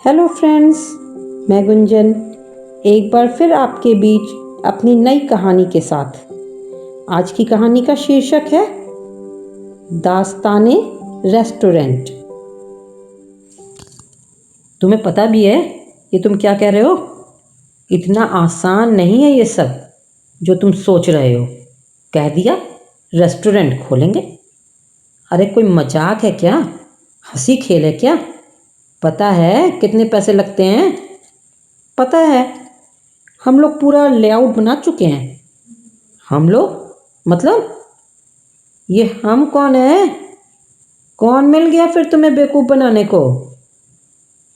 Hello friends, मैं गुंजन एक बार फिर आपके बीच अपनी नई कहानी के साथ। आज की कहानी का शीर्षक है दास्ताने रेस्टोरेंट। तुम्हें पता भी है ये तुम क्या कह रहे हो? इतना आसान नहीं है ये सब जो तुम सोच रहे हो। कह दिया रेस्टोरेंट खोलेंगे। अरे कोई मजाक है क्या? हंसी खेल है क्या? पता है कितने पैसे लगते हैं? पता है, हम लोग पूरा लेआउट बना चुके हैं। हम लोग मतलब ये हम कौन है? कौन मिल गया फिर तुम्हें बेवकूफ़ बनाने को?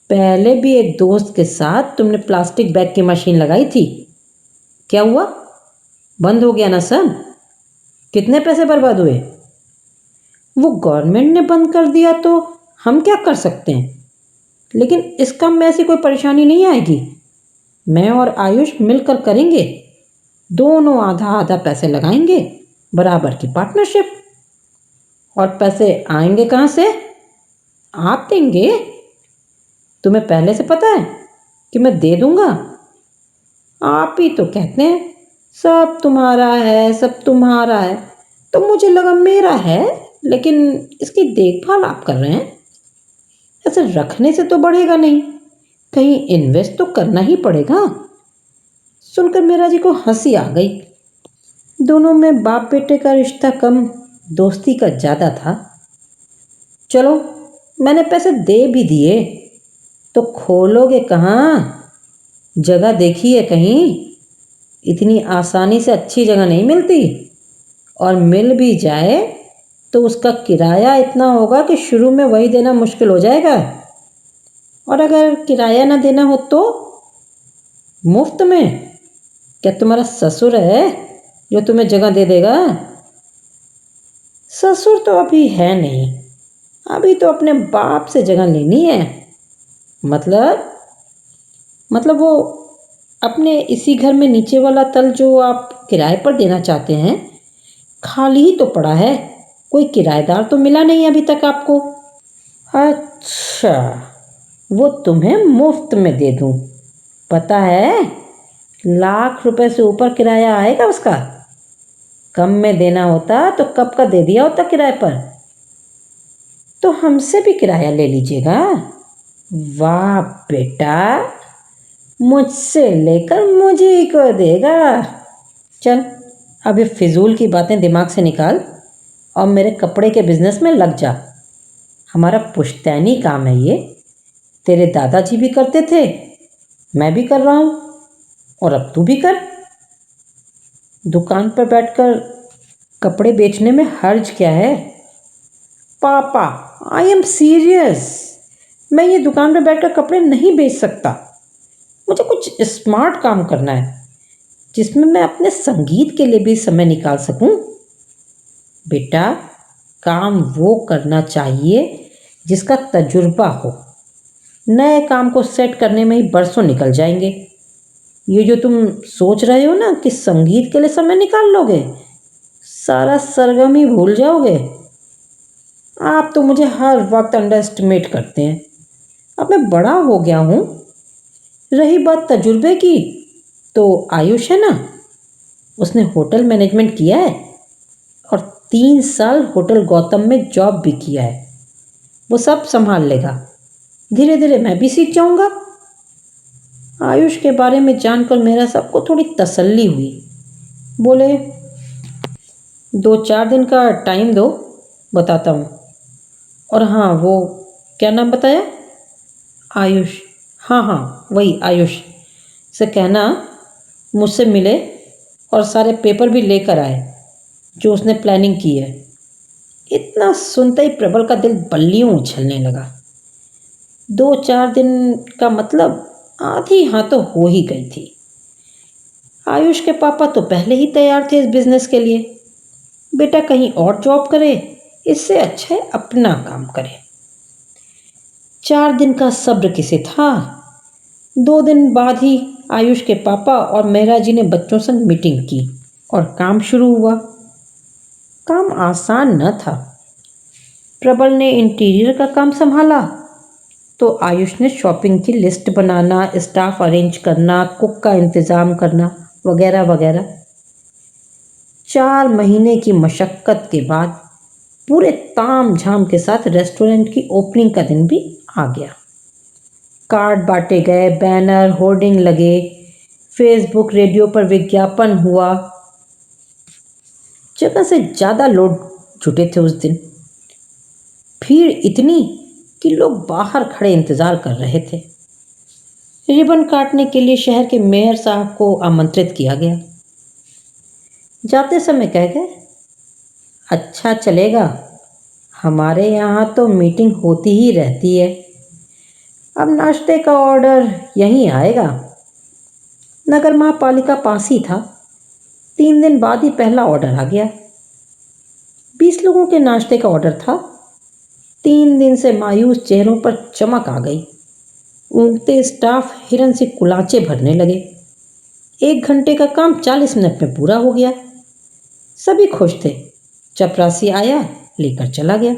पहले भी एक दोस्त के साथ तुमने प्लास्टिक बैग की मशीन लगाई थी। क्या हुआ? बंद हो गया ना सब? कितने पैसे बर्बाद हुए? वो गवर्नमेंट ने बंद कर दिया तो हम क्या कर सकते हैं? लेकिन इस काम में ऐसी कोई परेशानी नहीं आएगी। मैं और आयुष मिलकर करेंगे। दोनों आधा आधा पैसे लगाएंगे, बराबर की पार्टनरशिप। और पैसे आएंगे कहाँ से? आप देंगे। तुम्हें पहले से पता है कि मैं दे दूंगा। आप ही तो कहते हैं सब तुम्हारा है, सब तुम्हारा है, तो मुझे लगा मेरा है, लेकिन इसकी देखभाल आप कर रहे हैं। ऐसे रखने से तो बढ़ेगा नहीं, कहीं इन्वेस्ट तो करना ही पड़ेगा। सुनकर मेरा जी को हंसी आ गई। दोनों में बाप बेटे का रिश्ता कम, दोस्ती का ज़्यादा था। चलो, मैंने पैसे दे भी दिए, तो खोलोगे कहाँ? जगह देखी है कहीं? इतनी आसानी से अच्छी जगह नहीं मिलती, और मिल भी जाए तो उसका किराया इतना होगा कि शुरू में वही देना मुश्किल हो जाएगा। और अगर किराया ना देना हो तो मुफ्त में? क्या तुम्हारा ससुर है जो तुम्हें जगह दे देगा? ससुर तो अभी है नहीं, अभी तो अपने बाप से जगह लेनी है। मतलब वो अपने इसी घर में नीचे वाला तल जो आप किराए पर देना चाहते हैं, खाली ही तो पड़ा है। कोई किराएदार तो मिला नहीं अभी तक आपको। अच्छा, वो तुम्हें मुफ्त में दे दूं? पता है ₹1,00,000 से ऊपर किराया आएगा उसका। कम में देना होता तो कब का दे दिया होता किराए पर। तो हमसे भी किराया ले लीजिएगा। वाह बेटा, मुझसे लेकर मुझे को देगा। चल, अब ये फिजूल की बातें दिमाग से निकाल और मेरे कपड़े के बिजनेस में लग जा। हमारा पुश्तैनी काम है ये। तेरे दादाजी भी करते थे, मैं भी कर रहा हूँ, और अब तू भी कर। दुकान पर बैठकर कपड़े बेचने में हर्ज क्या है? पापा, आई एम सीरियस। मैं ये दुकान पर बैठकर कपड़े नहीं बेच सकता। मुझे कुछ स्मार्ट काम करना है जिसमें मैं अपने संगीत के लिए भी समय निकाल सकूं। बेटा, काम वो करना चाहिए जिसका तजुर्बा हो। नए काम को सेट करने में ही बरसों निकल जाएंगे। ये जो तुम सोच रहे हो ना कि संगीत के लिए समय निकाल लोगे, सारा सरगम ही भूल जाओगे। आप तो मुझे हर वक्त अंडर एस्टिमेट करते हैं। अब मैं बड़ा हो गया हूँ। रही बात तजुर्बे की, तो आयुष है ना, उसने होटल मैनेजमेंट किया है और 3 साल होटल गौतम में जॉब भी किया है। वो सब संभाल लेगा। धीरे धीरे मैं भी सीख जाऊंगा। आयुष के बारे में जानकर मेरा सबको थोड़ी तसल्ली हुई। बोले, 2-4 दिन का टाइम दो, बताता हूँ। और हाँ, वो क्या नाम बताया? आयुष। हाँ हाँ, वही आयुष से कहना मुझसे मिले और सारे पेपर भी लेकर आए जो उसने प्लानिंग की है। इतना सुनते ही प्रबल का दिल बल्लियों उछलने लगा। 2-4 दिन का मतलब आधी हाँ तो हो ही गई थी। आयुष के पापा तो पहले ही तैयार थे इस बिजनेस के लिए। बेटा कहीं और जॉब करे, इससे अच्छा है अपना काम करे। 4 दिन का सब्र किसे था। 2 दिन बाद ही आयुष के पापा और मेहरा जी ने बच्चों संग मीटिंग की और काम शुरू हुआ। काम आसान न था। प्रबल ने इंटीरियर का काम संभाला तो आयुष ने शॉपिंग की लिस्ट बनाना, स्टाफ अरेंज करना, कुक का इंतज़ाम करना वगैरह वगैरह। 4 महीने की मशक्क़त के बाद पूरे ताम झाम के साथ रेस्टोरेंट की ओपनिंग का दिन भी आ गया। कार्ड बांटे गए, बैनर होर्डिंग लगे, फेसबुक रेडियो पर विज्ञापन हुआ। जगह से ज़्यादा लोग जुटे थे उस दिन। भीड़ इतनी कि लोग बाहर खड़े इंतज़ार कर रहे थे। रिबन काटने के लिए शहर के मेयर साहब को आमंत्रित किया गया। जाते समय कह गए, अच्छा चलेगा, हमारे यहाँ तो मीटिंग होती ही रहती है। अब नाश्ते का ऑर्डर यहीं आएगा। नगर महापालिका पास ही था। 3 दिन बाद ही पहला ऑर्डर आ गया। 20 लोगों के नाश्ते का ऑर्डर था। 3 दिन से मायूस चेहरों पर चमक आ गई। ऊँगते स्टाफ हिरन से कुलाचे भरने लगे। 1 घंटे का काम 40 मिनट में पूरा हो गया। सभी खुश थे। चपरासी आया, लेकर चला गया।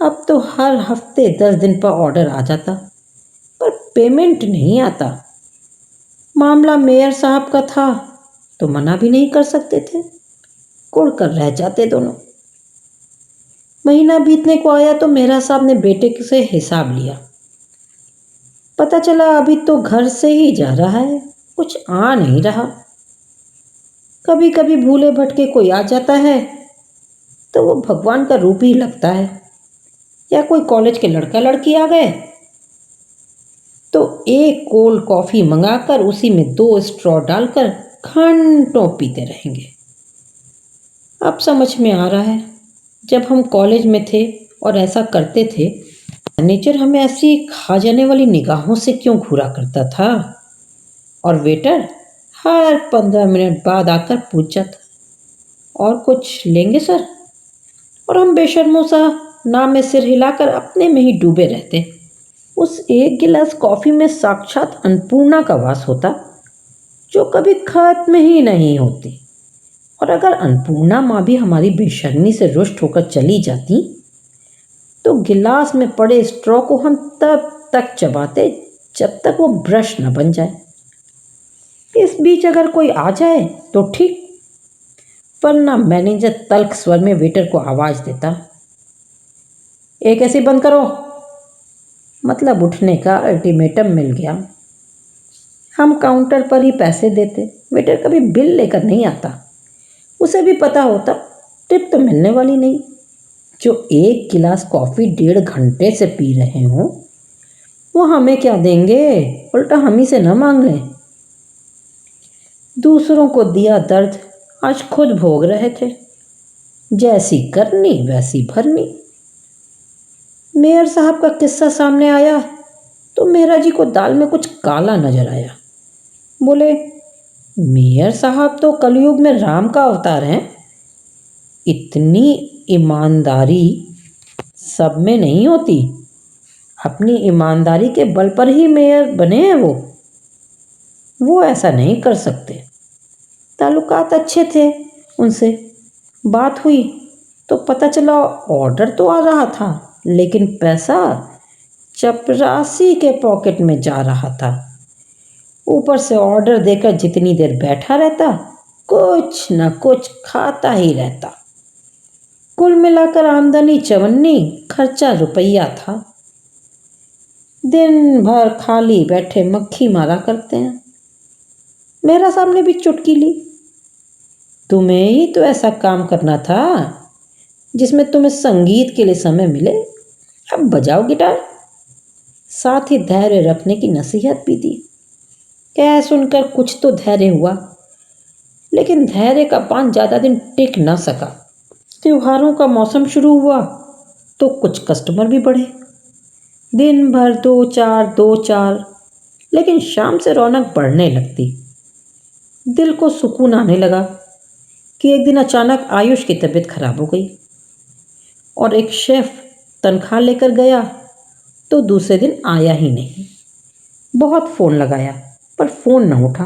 अब तो हर हफ्ते 10 दिन पर ऑर्डर आ जाता, पर पेमेंट नहीं आता। मामला मेयर साहब का था तो मना भी नहीं कर सकते थे। कुड़ कर रह जाते दोनों। महीना बीतने को आया तो मेहरा साहब ने बेटे से हिसाब लिया। पता चला अभी तो घर से ही जा रहा है, कुछ आ नहीं रहा। कभी कभी भूले भटके कोई आ जाता है तो वो भगवान का रूप ही लगता है। या कोई कॉलेज के लड़का लड़की आ गए तो एक कोल्ड कॉफ़ी मंगाकर उसी में 2 स्ट्रॉ डालकर घंटों पीते रहेंगे। अब समझ में आ रहा है, जब हम कॉलेज में थे और ऐसा करते थे, मैनेजर हमें ऐसी खा जाने वाली निगाहों से क्यों घूरा करता था। और वेटर हर 15 मिनट बाद आकर पूछ जाता, और कुछ लेंगे सर। और हम बेशर्मों सा नाम में सिर हिलाकर अपने में ही डूबे रहते। उस एक गिलास कॉफ़ी में साक्षात अन्नपूर्णा का वास होता, जो कभी खत्म ही नहीं होती। और अगर अन्नपूर्णा माँ भी हमारी बेशर्मी से रुष्ट होकर चली जाती तो गिलास में पड़े स्ट्रॉ को हम तब तक चबाते जब तक वो ब्रश न बन जाए। इस बीच अगर कोई आ जाए तो ठीक, वरना मैनेजर तल्ख स्वर में वेटर को आवाज़ देता, एक ऐसी बंद करो। मतलब उठने का अल्टीमेटम मिल गया। हम काउंटर पर ही पैसे देते। वेटर कभी बिल लेकर नहीं आता। उसे भी पता होता टिप तो मिलने वाली नहीं। जो 1 गिलास कॉफ़ी 1.5 घंटे से पी रहे हों, वो हमें क्या देंगे, उल्टा हम ही से न मांग लें। दूसरों को दिया दर्द आज खुद भोग रहे थे। जैसी करनी वैसी भरनी। मेयर साहब का किस्सा सामने आया तो मेहरा जी को दाल में कुछ काला नजर आया। बोले, मेयर साहब तो कलयुग में राम का अवतार हैं। इतनी ईमानदारी सब में नहीं होती। अपनी ईमानदारी के बल पर ही मेयर बने हैं वो ऐसा नहीं कर सकते। ताल्लुकात अच्छे थे उनसे। बात हुई तो पता चला ऑर्डर तो आ रहा था, लेकिन पैसा चपरासी के पॉकेट में जा रहा था। ऊपर से ऑर्डर देकर जितनी देर बैठा रहता, कुछ न कुछ खाता ही रहता। कुल मिलाकर आमदनी 54, खर्चा रुपया था। दिन भर खाली बैठे मक्खी मारा करते हैं। मेरा साहब ने भी चुटकी ली, तुम्हें ही तो ऐसा काम करना था जिसमें तुम्हें संगीत के लिए समय मिले। अब बजाओ गिटार। साथ ही धैर्य रखने की नसीहत भी दी। कह सुनकर कुछ तो धैर्य हुआ, लेकिन धैर्य का बांध ज़्यादा दिन टिक न सका। त्योहारों का मौसम शुरू हुआ तो कुछ कस्टमर भी बढ़े। दिन भर 2-4, लेकिन शाम से रौनक बढ़ने लगती। दिल को सुकून आने लगा कि एक दिन अचानक आयुष की तबीयत खराब हो गई और एक शेफ तनख्वाह लेकर गया तो दूसरे दिन आया ही नहीं। बहुत फ़ोन लगाया पर फ़ोन न उठा।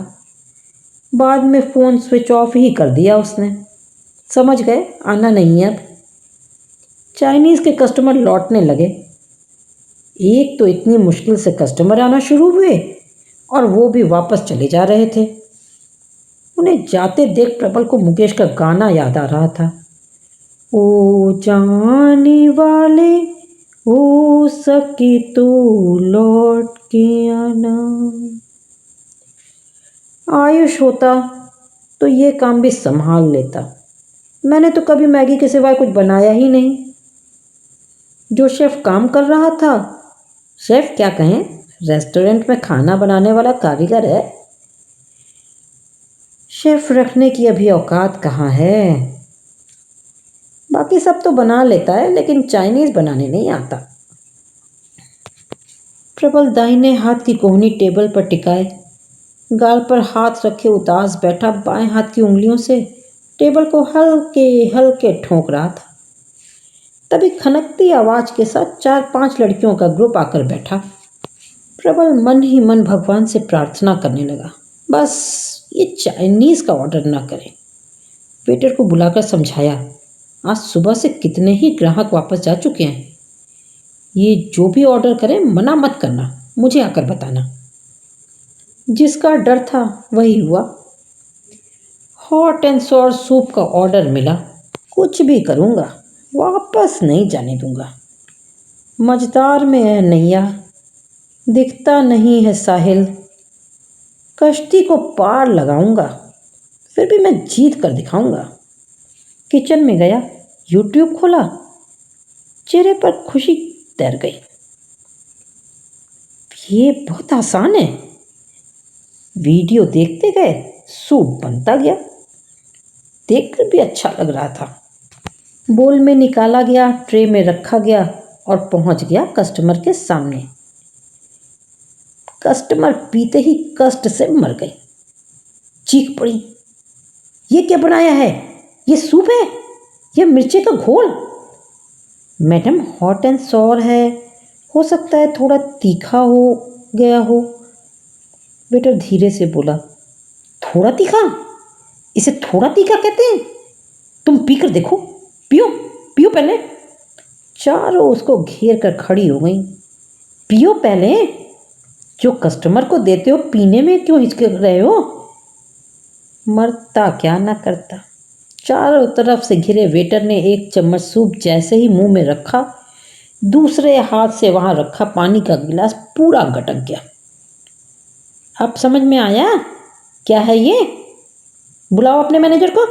बाद में फ़ोन स्विच ऑफ ही कर दिया उसने। समझ गए आना नहीं है अब। चाइनीज़ के कस्टमर लौटने लगे। एक तो इतनी मुश्किल से कस्टमर आना शुरू हुए और वो भी वापस चले जा रहे थे। उन्हें जाते देख प्रबल को मुकेश का गाना याद आ रहा था। ओ जाने वाले हो सके तो लौट के आना। आयुष होता तो ये काम भी संभाल लेता। मैंने तो कभी मैगी के सिवाय कुछ बनाया ही नहीं। जो शेफ काम कर रहा था, शेफ क्या कहें, रेस्टोरेंट में खाना बनाने वाला कारीगर है। शेफ रखने की अभी औकात कहाँ है। बाकी सब तो बना लेता है, लेकिन चाइनीज बनाने नहीं आता। प्रबल दाहिने हाथ की कोहनी टेबल पर टिकाए, गाल पर हाथ रखे उदास बैठा बाएं हाथ की उंगलियों से टेबल को हल्के हल्के ठोंक रहा था। तभी खनकती आवाज के साथ 4-5 लड़कियों का ग्रुप आकर बैठा। प्रबल मन ही मन भगवान से प्रार्थना करने लगा, बस ये चाइनीज का ऑर्डर ना करें। वेटर को बुलाकर समझाया, आज सुबह से कितने ही ग्राहक वापस जा चुके हैं। ये जो भी ऑर्डर करें मना मत करना, मुझे आकर बताना। जिसका डर था वही हुआ। हॉट एंड सॉर सूप का ऑर्डर मिला। कुछ भी करूँगा, वापस नहीं जाने दूंगा। मझदार में है नैया, दिखता नहीं है साहिल। कश्ती को पार लगाऊंगा, फिर भी मैं जीत कर दिखाऊंगा। किचन में गया, यूट्यूब खोला, चेहरे पर खुशी तैर गई। ये बहुत आसान है। वीडियो देखते गए, सूप बनता गया। देखकर भी अच्छा लग रहा था। बोल में निकाला गया, ट्रे में रखा गया और पहुंच गया कस्टमर के सामने। कस्टमर पीते ही कष्ट से मर गई। चीख पड़ी, ये क्या बनाया है? ये सूप है? ये मिर्ची का घोल? मैडम, हॉट एंड सॉर है, हो सकता है थोड़ा तीखा हो गया हो। वेटर धीरे से बोला, थोड़ा तीखा? इसे थोड़ा तीखा कहते हैं? तुम पीकर देखो, पियो पियो पहले। चारों उसको घेर कर खड़ी हो गई। पियो पहले, जो कस्टमर को देते हो पीने में क्यों हिचक रहे हो? मरता क्या ना करता। चारों तरफ से घिरे वेटर ने एक चम्मच सूप जैसे ही मुंह में रखा, दूसरे हाथ से वहां रखा पानी का गिलास पूरा गटक गया। अब समझ में आया क्या है ये? बुलाओ अपने मैनेजर को।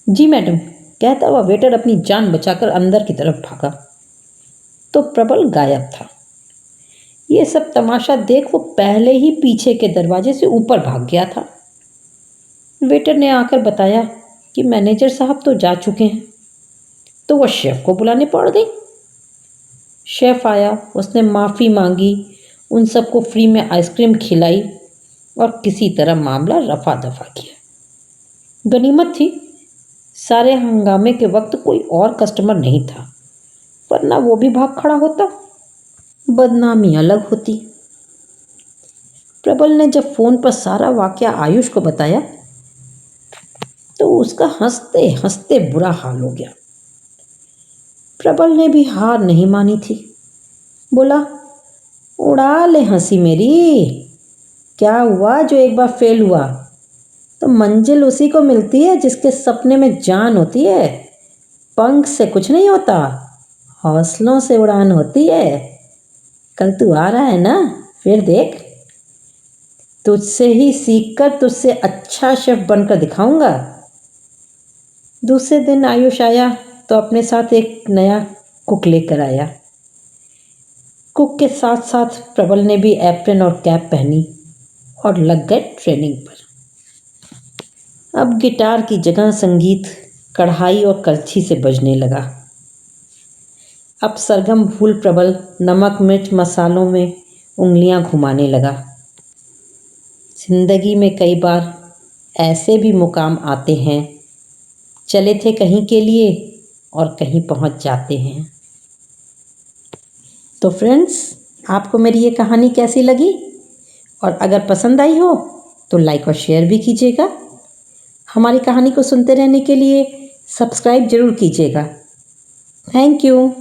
जी मैडम, कहता हुआ वेटर अपनी जान बचाकर अंदर की तरफ भागा तो प्रबल गायब था। ये सब तमाशा देख वो पहले ही पीछे के दरवाजे से ऊपर भाग गया था। वेटर ने आकर बताया कि मैनेजर साहब तो जा चुके हैं, तो वह शेफ को बुलाने पड़ गई। शेफ आया, उसने माफ़ी मांगी, उन सबको फ्री में आइसक्रीम खिलाई और किसी तरह मामला रफा दफा किया। गनीमत थी, सारे हंगामे के वक्त कोई और कस्टमर नहीं था, वरना वो भी भाग खड़ा होता, बदनामी अलग होती। प्रबल ने जब फ़ोन पर सारा वाकया आयुष को बताया तो उसका हंसते हंसते बुरा हाल हो गया। प्रबल ने भी हार नहीं मानी थी। बोला, उड़ा ले हंसी मेरी, क्या हुआ जो एक बार फेल हुआ तो मंजिल उसी को मिलती है जिसके सपने में जान होती है। पंख से कुछ नहीं होता, हौसलों से उड़ान होती है। कल तू आ रहा है ना, फिर देख, तुझसे ही सीखकर तुझसे अच्छा शेफ बनकर दिखाऊंगा। दूसरे दिन आयुष आया तो अपने साथ एक नया कुक लेकर आया। कुक के साथ साथ प्रबल ने भी एप्रन और कैप पहनी और लग गए ट्रेनिंग पर। अब गिटार की जगह संगीत कढ़ाई और करछी से बजने लगा। अब सरगम भूल प्रबल नमक मिर्च मसालों में उंगलियां घुमाने लगा। जिंदगी में कई बार ऐसे भी मुकाम आते हैं, चले थे कहीं के लिए और कहीं पहुंच जाते हैं। तो फ्रेंड्स, आपको मेरी ये कहानी कैसी लगी? और अगर पसंद आई हो तो लाइक और शेयर भी कीजिएगा। हमारी कहानी को सुनते रहने के लिए सब्सक्राइब जरूर कीजिएगा। Thank you.